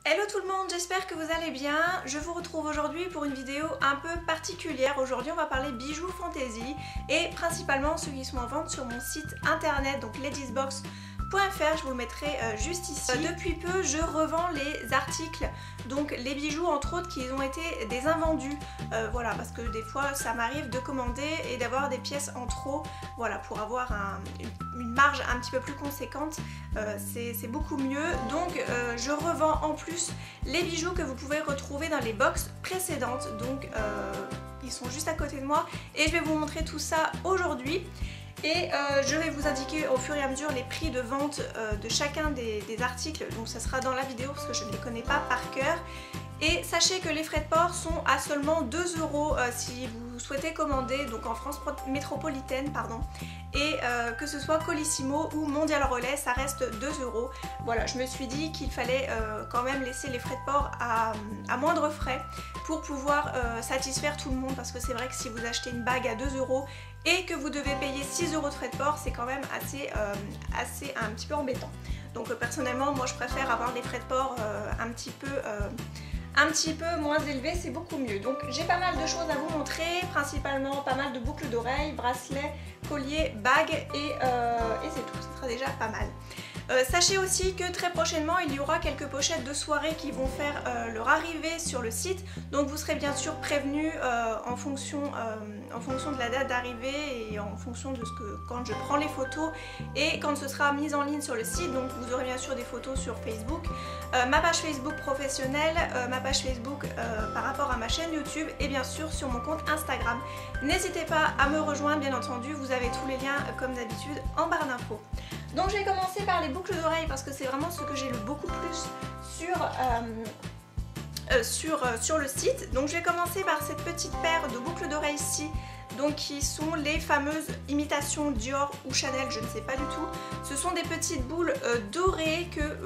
Hello tout le monde, j'espère que vous allez bien. Je vous retrouve aujourd'hui pour une vidéo un peu particulière. Aujourd'hui on va parler bijoux fantasy et principalement ceux qui sont en vente sur mon site internet, donc ladiesbox.fr, je vous le mettrai juste ici. Depuis peu je revends les articles, donc les bijoux entre autres qui ont été des invendus, voilà, parce que des fois ça m'arrive de commander et d'avoir des pièces en trop, voilà, pour avoir une marge un petit peu plus conséquente, c'est beaucoup mieux. Donc je revends en plus les bijoux que vous pouvez retrouver dans les box précédentes, donc ils sont juste à côté de moi et je vais vous montrer tout ça aujourd'hui. Et je vais vous indiquer au fur et à mesure les prix de vente de chacun des articles, donc ça sera dans la vidéo parce que je ne les connais pas par cœur. Et sachez que les frais de port sont à seulement 2 € si vous souhaitez commander, donc en France métropolitaine, pardon. Et que ce soit Colissimo ou Mondial Relais, ça reste 2 €. Voilà, je me suis dit qu'il fallait quand même laisser les frais de port à moindre frais pour pouvoir satisfaire tout le monde, parce que c'est vrai que si vous achetez une bague à 2 € et que vous devez payer 6 € de frais de port, c'est quand même assez un petit peu embêtant. Donc personnellement, moi je préfère avoir des frais de port un petit peu moins élevés, c'est beaucoup mieux. Donc j'ai pas mal de choses à vous montrer, principalement pas mal de boucles d'oreilles, bracelets, colliers, bagues et c'est tout, ça sera déjà pas mal. Sachez aussi que très prochainement il y aura quelques pochettes de soirée qui vont faire leur arrivée sur le site, donc vous serez bien sûr prévenus en fonction de la date d'arrivée et en fonction de quand je prends les photos et quand ce sera mis en ligne sur le site. Donc vous aurez bien sûr des photos sur Facebook, ma page Facebook professionnelle, ma page Facebook par rapport à ma chaîne YouTube et bien sûr sur mon compte Instagram. N'hésitez pas à me rejoindre, bien entendu, vous avez tous les liens comme d'habitude en barre d'infos. Donc je vais commencer par les boucles d'oreilles parce que c'est vraiment ce que j'ai le beaucoup plus sur le site. Donc je vais commencer par cette petite paire de boucles d'oreilles ici, donc qui sont les fameuses imitations Dior ou Chanel, je ne sais pas du tout. Ce sont des petites boules dorées que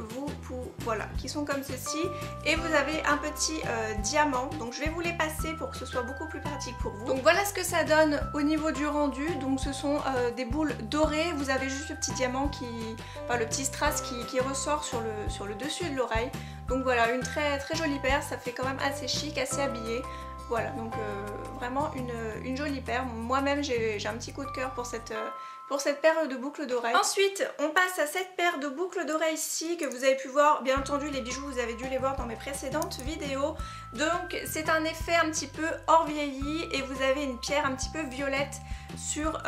voilà, qui sont comme ceci, et vous avez un petit diamant. Donc je vais vous les passer pour que ce soit beaucoup plus pratique pour vous. Donc voilà ce que ça donne au niveau du rendu. Donc ce sont des boules dorées, vous avez juste le petit diamant le petit strass qui ressort sur le dessus de l'oreille. Donc voilà, une très jolie paire, ça fait quand même assez chic, assez habillé. Voilà, donc vraiment une jolie paire. Moi-même j'ai un petit coup de cœur pour cette paire de boucles d'oreilles. Ensuite on passe à cette paire de boucles d'oreilles ici que vous avez pu voir. Bien entendu les bijoux vous avez dû les voir dans mes précédentes vidéos. Donc c'est un effet un petit peu hors vieilli et vous avez une pierre un petit peu violette sur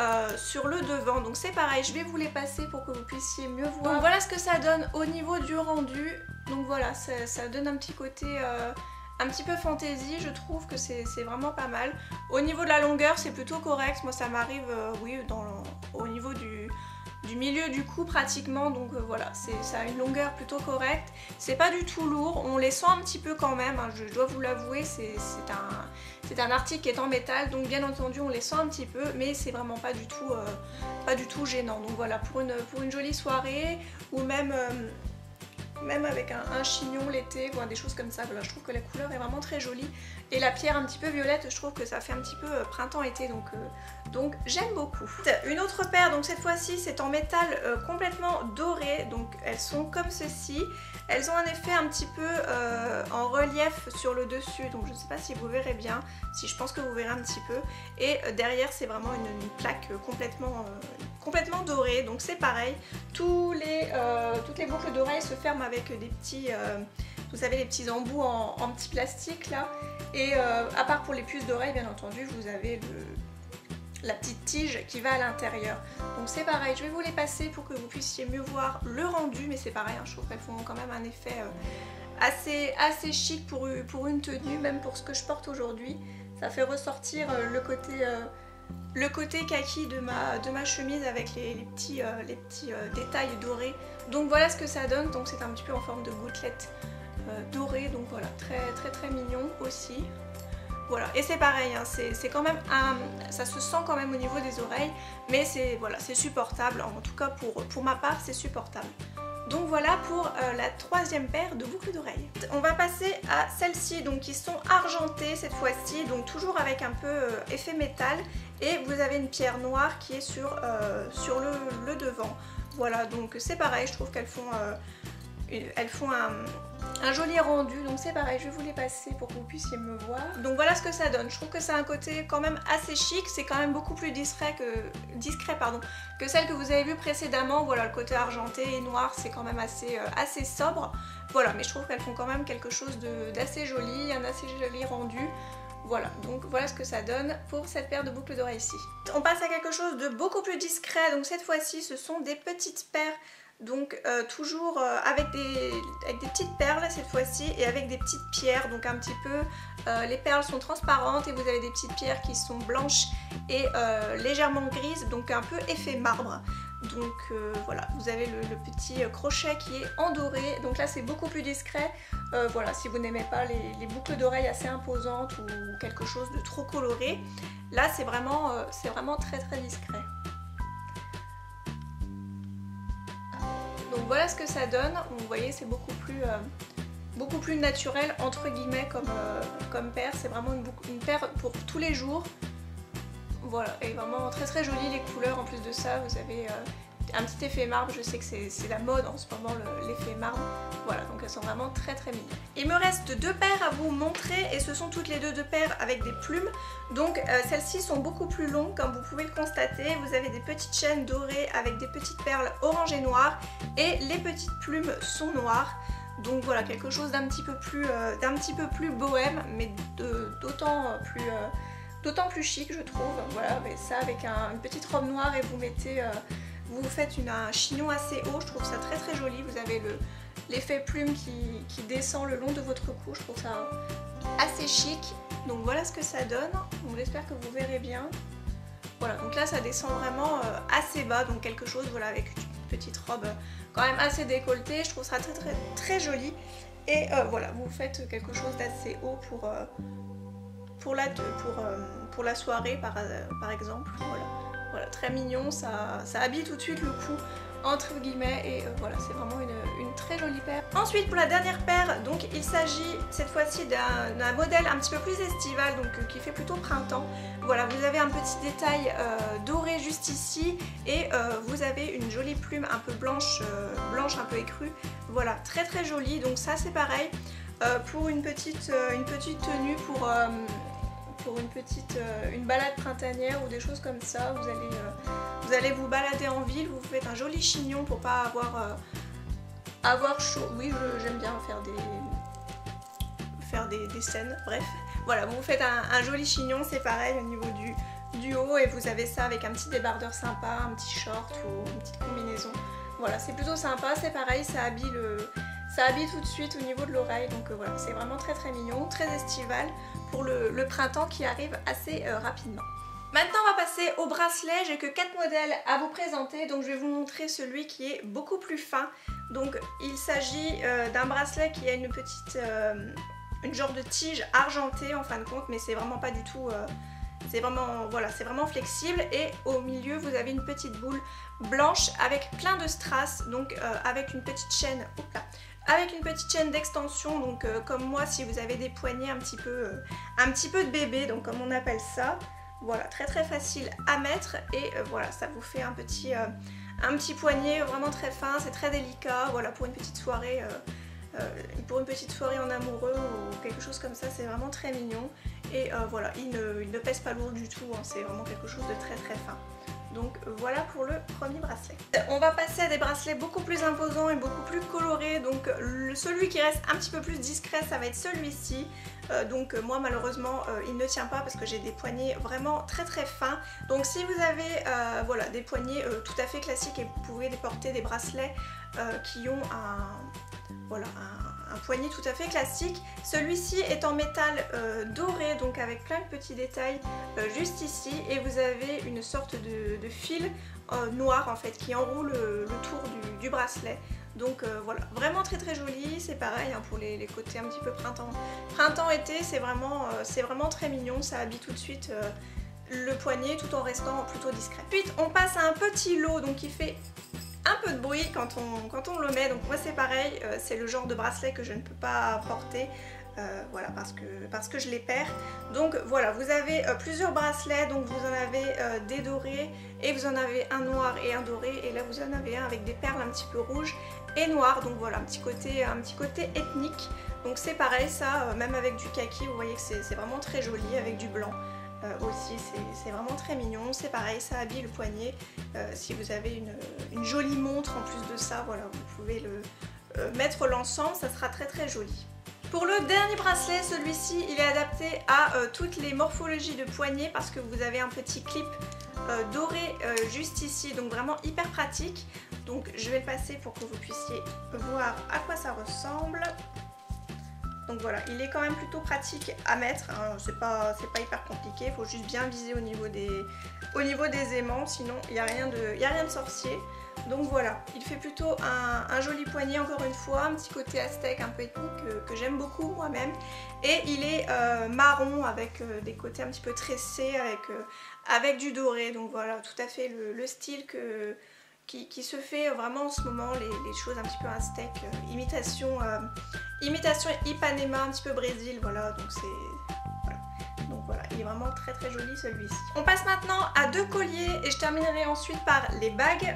le devant. Donc c'est pareil, je vais vous les passer pour que vous puissiez mieux voir. Donc voilà ce que ça donne au niveau du rendu. Donc voilà, ça donne un petit côté un petit peu fantaisie, je trouve que c'est vraiment pas mal. Au niveau de la longueur c'est plutôt correct, moi ça m'arrive oui, au niveau du milieu du cou pratiquement, donc voilà, ça a une longueur plutôt correcte. C'est pas du tout lourd, on les sent un petit peu quand même, hein, je dois vous l'avouer, c'est un article qui est en métal, donc bien entendu on les sent un petit peu, mais c'est vraiment pas du tout gênant. Donc voilà, pour une jolie soirée, ou même avec un chignon l'été, voilà, des choses comme ça. Voilà, je trouve que la couleur est vraiment très jolie et la pierre un petit peu violette, je trouve que ça fait un petit peu printemps-été, donc j'aime beaucoup. Une autre paire, donc cette fois-ci c'est en métal complètement doré, donc elles sont comme ceci. Elles ont un effet un petit peu en relief sur le dessus, donc je ne sais pas si vous verrez bien, si je pense que vous verrez un petit peu. Et derrière c'est vraiment une plaque complètement dorée, donc c'est pareil. Toutes les boucles d'oreilles se ferment avec des petits, vous savez, les petits embouts en petit plastique là. Et à part pour les puces d'oreilles bien entendu, vous avez la petite tige qui va à l'intérieur. Donc c'est pareil, je vais vous les passer pour que vous puissiez mieux voir le rendu, mais c'est pareil, hein, je trouve qu'elles font quand même un effet assez chic pour une tenue, même pour ce que je porte aujourd'hui. Ça fait ressortir le côté kaki de ma chemise avec les petits détails dorés. Donc voilà ce que ça donne, donc c'est un petit peu en forme de gouttelette dorée, donc voilà, très mignon aussi. Voilà, et c'est pareil, hein, c'est quand même ça se sent quand même au niveau des oreilles, mais c'est supportable, en tout cas pour ma part c'est supportable. Donc voilà pour la troisième paire de boucles d'oreilles. On va passer à celles-ci, donc qui sont argentées cette fois-ci, donc toujours avec un peu effet métal, et vous avez une pierre noire qui est sur le devant. Voilà, donc c'est pareil, je trouve qu'elles font elles font un joli rendu, donc c'est pareil, je vais vous les passer pour que vous puissiez me voir. Donc voilà ce que ça donne, je trouve que c'est un côté quand même assez chic, c'est quand même beaucoup plus discret que celle que vous avez vue précédemment. Voilà, le côté argenté et noir c'est quand même assez sobre, voilà, mais je trouve qu'elles font quand même quelque chose d'assez joli, un assez joli rendu. Voilà, donc voilà ce que ça donne pour cette paire de boucles d'oreilles ici. On passe à quelque chose de beaucoup plus discret, donc cette fois-ci ce sont des petites paires, donc toujours avec des petites perles cette fois-ci et avec des petites pierres, donc un petit peu, les perles sont transparentes et vous avez des petites pierres qui sont blanches et légèrement grises, donc un peu effet marbre. Donc voilà, vous avez le petit crochet qui est en doré, donc là c'est beaucoup plus discret. Voilà, si vous n'aimez pas les boucles d'oreilles assez imposantes ou quelque chose de trop coloré, là c'est vraiment très très discret. Donc voilà ce que ça donne, vous voyez c'est beaucoup plus naturel entre guillemets comme paire, c'est vraiment une paire pour tous les jours. Voilà, et vraiment très très jolie les couleurs, en plus de ça vous avez un petit effet marbre, je sais que c'est la mode en ce moment l'effet marbre, voilà, donc elles sont vraiment très très mignonnes. Il me reste deux paires à vous montrer et ce sont toutes les deux paires avec des plumes, donc celles-ci sont beaucoup plus longues comme vous pouvez le constater, vous avez des petites chaînes dorées avec des petites perles orange et noires et les petites plumes sont noires. Donc voilà, quelque chose d'un petit peu plus bohème, mais d'autant plus chic je trouve. Voilà, mais ça avec une petite robe noire et vous faites un chignon assez haut, je trouve ça très très joli. Vous avez l'effet plume qui descend le long de votre cou, je trouve ça assez chic. Donc voilà ce que ça donne, donc j'espère que vous verrez bien. Voilà, donc là ça descend vraiment assez bas, donc quelque chose voilà, avec une petite robe quand même assez décolletée, je trouve ça très très très joli. Et voilà, vous faites quelque chose d'assez haut pour la soirée par exemple. Voilà, très mignon, ça habille tout de suite le cou entre guillemets et voilà, c'est vraiment une très jolie paire. Ensuite pour la dernière paire, donc il s'agit cette fois-ci d'un modèle un petit peu plus estival, donc qui fait plutôt printemps. Voilà, vous avez un petit détail doré juste ici et vous avez une jolie plume un peu blanche un peu écrue. Voilà, très très jolie, donc ça c'est pareil pour une petite tenue pour une balade printanière ou des choses comme ça. Vous allez vous balader en ville, vous faites un joli chignon pour pas avoir chaud. Oui, j'aime bien faire des scènes, bref. Voilà, vous faites un joli chignon, c'est pareil au niveau du haut et vous avez ça avec un petit débardeur sympa, un petit short ou une petite combinaison. Voilà, c'est plutôt sympa, c'est pareil, ça habille tout de suite au niveau de l'oreille, donc voilà, c'est vraiment très très mignon, très estival pour le printemps qui arrive assez rapidement. Maintenant on va passer au bracelet, j'ai que 4 modèles à vous présenter, donc je vais vous montrer celui qui est beaucoup plus fin. Donc il s'agit d'un bracelet qui a une genre de tige argentée en fin de compte, mais c'est vraiment pas du tout... c'est vraiment flexible et au milieu vous avez une petite boule blanche avec plein de strass, donc avec une petite chaîne, d'extension, donc comme moi si vous avez des poignets un petit peu de bébé, donc comme on appelle ça. Voilà, très très facile à mettre et voilà, ça vous fait un petit poignet vraiment très fin, c'est très délicat, voilà, pour une petite soirée en amoureux ou quelque chose comme ça, c'est vraiment très mignon. Et voilà, il ne pèse pas lourd du tout, hein, c'est vraiment quelque chose de très très fin. Donc voilà pour le premier bracelet. On va passer à des bracelets beaucoup plus imposants et beaucoup plus colorés. Donc celui qui reste un petit peu plus discret, ça va être celui-ci. Donc moi malheureusement il ne tient pas parce que j'ai des poignets vraiment très très fins. Donc si vous avez voilà, des poignets tout à fait classiques et vous pouvez porter des bracelets qui ont un poignet tout à fait classique. Celui-ci est en métal doré, donc avec plein de petits détails juste ici, et vous avez une sorte de fil noir en fait qui enroule le tour du bracelet. Donc voilà, vraiment très très joli, c'est pareil hein, pour les côtés un petit peu printemps-été, c'est vraiment très mignon, ça habille tout de suite le poignet tout en restant plutôt discret. Ensuite on passe à un petit lot donc qui fait un peu de bruit quand on le met, donc moi c'est pareil, c'est le genre de bracelet que je ne peux pas porter voilà, parce que je les perds. Donc voilà, vous avez plusieurs bracelets, donc vous en avez des dorés et vous en avez un noir et un doré, et là vous en avez un avec des perles un petit peu rouges et noires, donc voilà, un petit côté ethnique. Donc c'est pareil, ça, même avec du kaki, vous voyez que c'est vraiment très joli, avec du blanc aussi, c'est vraiment très mignon. C'est pareil, ça habille le poignet. Si vous avez une jolie montre en plus de ça, voilà, vous pouvez mettre l'ensemble, ça sera très très joli. Pour le dernier bracelet, celui-ci, il est adapté à toutes les morphologies de poignet parce que vous avez un petit clip doré juste ici, donc vraiment hyper pratique. Donc je vais le passer pour que vous puissiez voir à quoi ça ressemble. Donc voilà, il est quand même plutôt pratique à mettre, hein. C'est pas hyper compliqué, il faut juste bien viser au niveau des aimants, sinon il n'y a rien de sorcier. Donc voilà, il fait plutôt un joli poignet, encore une fois, un petit côté aztèque un peu ethnique que j'aime beaucoup moi-même. Et il est marron avec des côtés un petit peu tressés, avec du doré. Donc voilà, tout à fait le style qui se fait vraiment en ce moment, les choses un petit peu aztèques, imitation Ipanema, un petit peu Brésil, voilà, donc voilà, il est vraiment très très joli celui-ci. On passe maintenant à deux colliers et je terminerai ensuite par les bagues.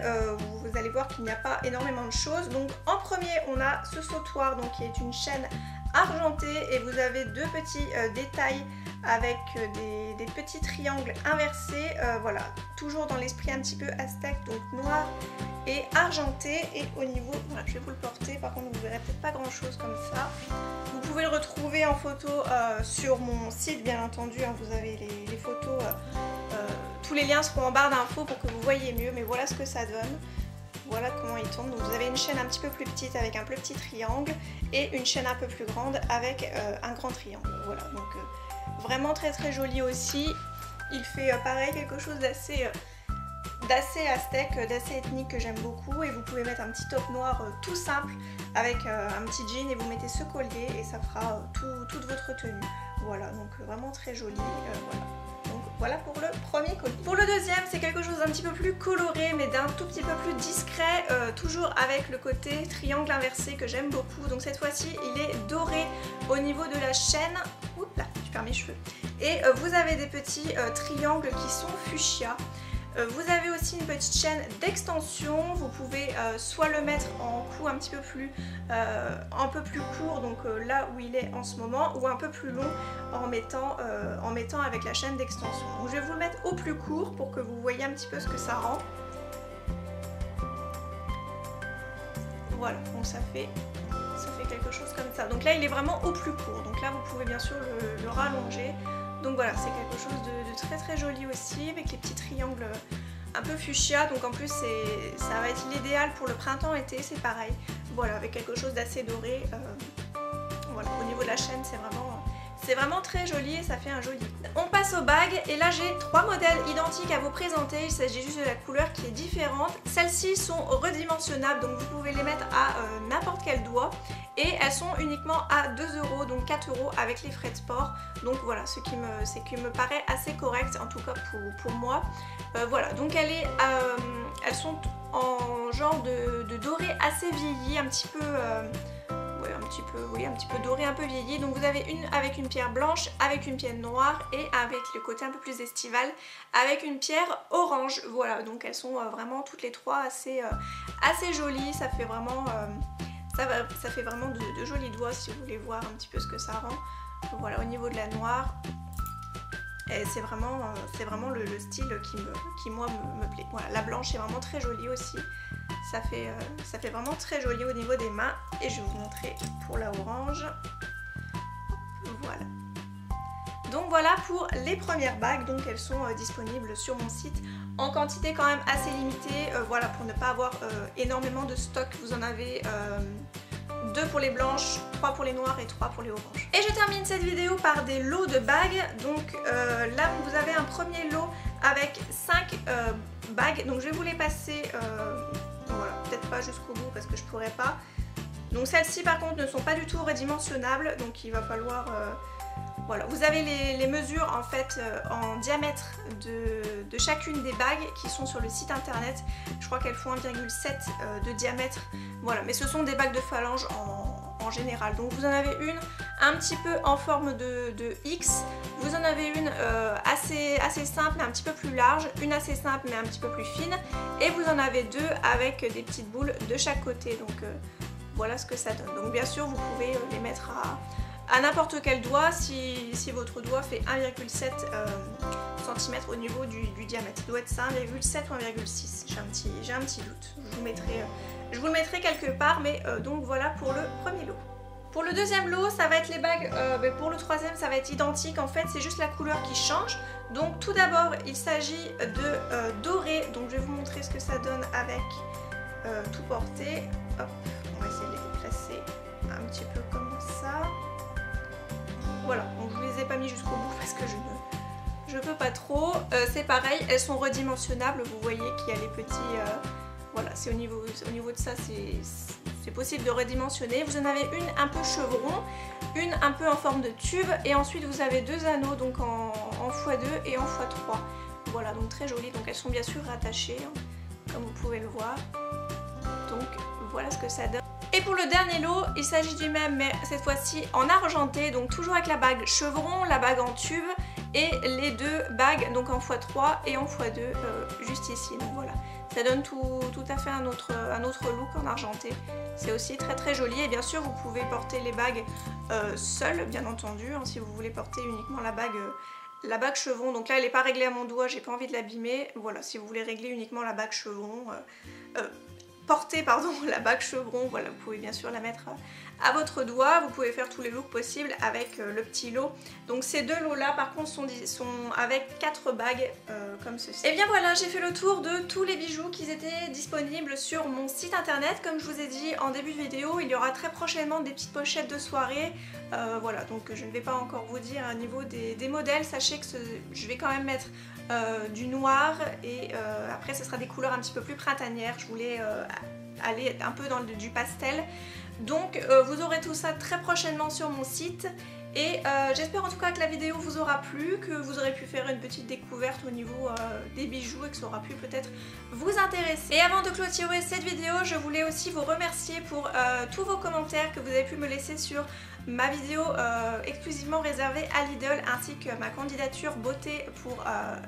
Vous allez voir qu'il n'y a pas énormément de choses. Donc en premier on a ce sautoir, donc qui est une chaîne argentée, et vous avez deux petits détails avec des petits triangles inversés, voilà, toujours dans l'esprit un petit peu aztèque, donc noir et argenté. Et au niveau, voilà, je vais vous le porter, par contre vous verrez peut-être pas grand chose comme ça. Vous pouvez le retrouver en photo sur mon site, bien entendu, hein, vous avez les photos, tous les liens seront en barre d'infos pour que vous voyez mieux, mais voilà ce que ça donne. Voilà comment il tourne. Donc vous avez une chaîne un petit peu plus petite avec un plus petit triangle et une chaîne un peu plus grande avec un grand triangle. Voilà, donc vraiment très très joli aussi. Il fait pareil quelque chose d'assez aztèque, d'assez ethnique que j'aime beaucoup. Et vous pouvez mettre un petit top noir tout simple avec un petit jean et vous mettez ce collier et ça fera toute votre tenue. Voilà, donc vraiment très joli. Voilà. Donc voilà pour le premier collier. Pour le deuxième, c'est quelque chose d'un petit peu plus coloré mais d'un tout petit peu plus discret, toujours avec le côté triangle inversé que j'aime beaucoup. Donc cette fois-ci il est doré au niveau de la chaîne. Oups là, je perds mes cheveux. Et vous avez des petits triangles qui sont fuchsia. Vous avez aussi une petite chaîne d'extension, vous pouvez soit le mettre en cou un petit peu plus, court, donc là où il est en ce moment, ou un peu plus long en mettant avec la chaîne d'extension. Donc je vais vous le mettre au plus court pour que vous voyez un petit peu ce que ça rend. Voilà, donc ça fait quelque chose comme ça. Donc là il est vraiment au plus court, donc là vous pouvez bien sûr le rallonger. Donc voilà, c'est quelque chose de très très joli aussi, avec les petits triangles un peu fuchsia. Donc en plus ça va être l'idéal pour le printemps-été, c'est pareil. Voilà, avec quelque chose d'assez doré. Voilà, au niveau de la chaîne c'est vraiment très joli et ça fait un joli. On passe aux bagues et là j'ai trois modèles identiques à vous présenter. Il s'agit juste de la couleur qui est différente. Celles-ci sont redimensionnables, donc vous pouvez les mettre à n'importe quel doigt. Et elles sont uniquement à 2 €, donc 4 € avec les frais de sport. Donc voilà, ce qui me paraît assez correct, en tout cas pour moi. Voilà, donc elles sont en genre de doré assez vieilli, un petit peu doré, un peu vieilli. Donc vous avez une avec une pierre blanche, avec une pierre noire et avec le côté un peu plus estival avec une pierre orange. Voilà, donc elles sont vraiment toutes les trois assez jolies. Ça fait vraiment de jolis doigts si vous voulez voir un petit peu ce que ça rend. Voilà, au niveau de la noire, c'est vraiment le style qui moi me plaît. Voilà, la blanche est vraiment très jolie aussi. Ça fait vraiment très joli au niveau des mains. Et je vais vous montrer pour la orange. Voilà. Donc voilà pour les premières bagues. Donc elles sont disponibles sur mon site en quantité quand même assez limitée. Voilà, pour ne pas avoir énormément de stock. Vous en avez 2 pour les blanches, 3 pour les noires et 3 pour les oranges. Et je termine cette vidéo par des lots de bagues. Donc là vous avez un premier lot avec 5 bagues. Donc je vais vous les passer, voilà, peut-être pas jusqu'au bout parce que je pourrais pas. Donc celles-ci par contre ne sont pas du tout redimensionnables, donc il va falloir... voilà, vous avez les mesures en fait en diamètre de chacune des bagues qui sont sur le site internet. Je crois qu'elles font 1,7 de diamètre. Voilà, mais ce sont des bagues de phalange en général. Donc vous en avez une un petit peu en forme de X. Vous en avez une assez simple mais un petit peu plus large, une assez simple mais un petit peu plus fine, et vous en avez deux avec des petites boules de chaque côté. Donc voilà ce que ça donne. Donc bien sûr vous pouvez les mettre à n'importe quel doigt si votre doigt fait 1,7 cm au niveau du diamètre. Il doit être ça, 1,7 ou 1,6. J'ai un petit doute. Je vous le mettrai quelque part, mais donc voilà pour le premier lot. Pour le deuxième lot, ça va être les bagues. Pour le troisième, ça va être identique. En fait, c'est juste la couleur qui change. Donc tout d'abord, il s'agit de doré. Donc je vais vous montrer ce que ça donne avec tout porté. Hop, on va essayer de les déplacer un petit peu comme ça. Voilà, donc je ne les ai pas mis jusqu'au bout parce que je peux pas trop. C'est pareil, elles sont redimensionnables. Vous voyez qu'il y a les petits... voilà, c'est au niveau de ça, c'est possible de redimensionner. Vous en avez une un peu chevron, une un peu en forme de tube, et ensuite vous avez deux anneaux donc en x2 et en x3. Voilà, donc très jolies. Donc elles sont bien sûr rattachées, hein, comme vous pouvez le voir. Donc voilà ce que ça donne. Et pour le dernier lot, il s'agit du même mais cette fois-ci en argenté, donc toujours avec la bague chevron, la bague en tube et les deux bagues donc en x3 et en x2 juste ici. Donc voilà, ça donne tout à fait un autre look en argenté. C'est aussi très très joli, et bien sûr vous pouvez porter les bagues seules bien entendu, hein, si vous voulez porter uniquement la bague chevron. Donc là elle n'est pas réglée à mon doigt, j'ai pas envie de l'abîmer. Voilà, si vous voulez régler uniquement la bague chevron, porter la bague chevron, voilà, vous pouvez bien sûr la mettre à votre doigt. Vous pouvez faire tous les looks possibles avec le petit lot. Donc ces deux lots là par contre sont avec 4 bagues comme ceci. Et bien voilà, j'ai fait le tour de tous les bijoux qui étaient disponibles sur mon site internet. Comme je vous ai dit en début de vidéo, il y aura très prochainement des petites pochettes de soirée. Voilà, donc je ne vais pas encore vous dire au niveau des modèles. Sachez que je vais quand même mettre du noir, et après ce sera des couleurs un petit peu plus printanières. Je voulais aller un peu dans du pastel. Donc vous aurez tout ça très prochainement sur mon site, et j'espère en tout cas que la vidéo vous aura plu, que vous aurez pu faire une petite découverte au niveau des bijoux et que ça aura pu peut-être vous intéresser. Et avant de clôturer cette vidéo, je voulais aussi vous remercier pour tous vos commentaires que vous avez pu me laisser sur ma vidéo exclusivement réservée à Lidl, ainsi que ma candidature beauté pour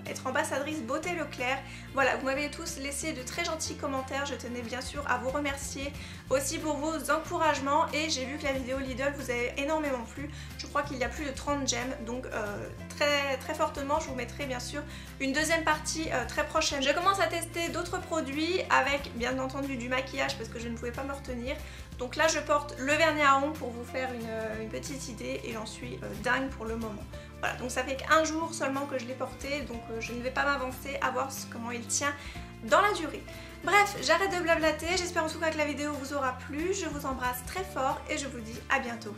être ambassadrice beauté Leclerc. Voilà, vous m'avez tous laissé de très gentils commentaires, je tenais bien sûr à vous remercier aussi pour vos encouragements, et j'ai vu que la vidéo Lidl vous avait énormément plu. Je crois qu'il y a plus de 30 j'aime, donc très fortement je vous mettrai bien sûr une deuxième partie très prochaine. Je commence à tester d'autres produits avec bien entendu du maquillage parce que je ne pouvais pas me retenir. Donc là je porte le vernis à ongles pour vous faire une petite idée, et j'en suis dingue pour le moment. Voilà, donc ça fait qu'un jour seulement que je l'ai porté, donc je ne vais pas m'avancer à voir comment il tient dans la durée. Bref, j'arrête de blablater, j'espère en tout cas que la vidéo vous aura plu, je vous embrasse très fort et je vous dis à bientôt.